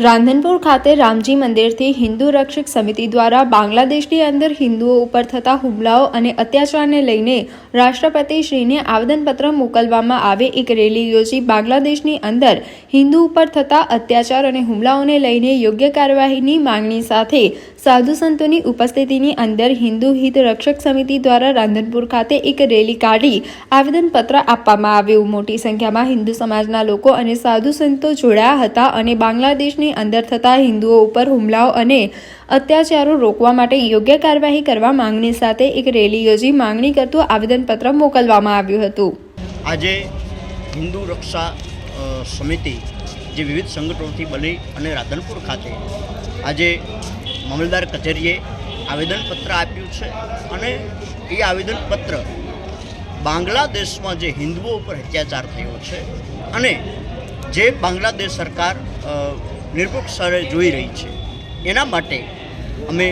રાંધનપુર ખાતે રામજી મંદિરથી હિન્દુ રક્ષક સમિતિ દ્વારા બાંગ્લાદેશની અંદર હિન્દુઓ ઉપર થતા હુમલાઓ અને અત્યાચારને લઈને રાષ્ટ્રપતિશ્રીને આવેદનપત્ર મોકલવામાં આવે એક રેલી યોજી બાંગ્લાદેશની અંદર હિન્દુ ઉપર થતા અત્યાચાર અને હુમલાઓને લઈને યોગ્ય કાર્યવાહીની માંગણી સાથે સાધુ સંતોની ઉપસ્થિતિની અંદર હિન્દુ હિત રક્ષક સમિતિ દ્વારા રાંધનપુર ખાતે એક રેલી કાઢી આવેદનપત્ર આપવામાં આવ્યું। મોટી સંખ્યામાં હિન્દુ સમાજના લોકો અને સાધુ સંતો જોડાયા હતા અને બાંગ્લાદેશની અંદર થતા હિન્દુઓ ઉપર હુમલાઓ અને અત્યાચારો રોકવા માટે યોગ્ય કાર્યવાહી કરવા માંગણી સાથે એક રેલી યોજી માંગણી કરતું આવેદનપત્ર મોકલવામાં આવ્યું હતું। આજે હિન્દુ રક્ષા સમિતિ જે વિવિધ સંગઠનોથી બની અને રાધનપુર ખાતે આજે મામલતદાર કચેરીએ આવેદનપત્ર આપ્યું છે અને એ આવેદનપત્ર બાંગ્લાદેશમાં જે હિન્દુઓ ઉપર અત્યાચાર થયો છે અને જે બાંગ્લાદેશ સરકાર નિરપેક્ષરે જોઈ રહી છે એના માટે અમે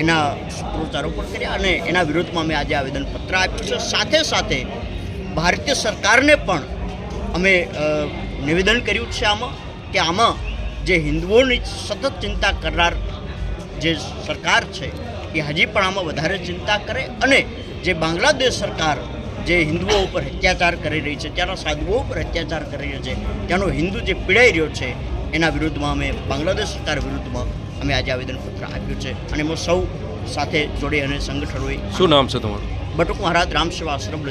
એના સૂત્રોચ્ચારો પણ કર્યા અને એના વિરોધમાં અમે આજે આવેદનપત્ર આપ્યું છે। સાથે સાથે ભારતીય સરકારને પણ અમે નિવેદન કર્યું છે કે આમાં જે હિન્દુઓની સતત ચિંતા કરનાર જે સરકાર છે એ હજી પણ આમાં વધારે ચિંતા કરે અને જે બાંગ્લાદેશ સરકાર જે હિન્દુઓ ઉપર અત્યાચાર કરી રહી છે, ત્યાંના સાધુઓ ઉપર અત્યાચાર કરી રહ્યો છે, ત્યાંનો હિન્દુ જે પીડાઈ રહ્યો છે એના વિરુદ્ધમાં અમે બાંગ્લાદેશ સરકાર વિરુદ્ધમાં અમે આજે આવેદનપત્ર આપ્યું છે અને એમાં સૌ સાથે જોડી અને સંગઠનોએ। શું નામ છે તમારું? બટુક મહારાજ રામ સેવા આશ્રમ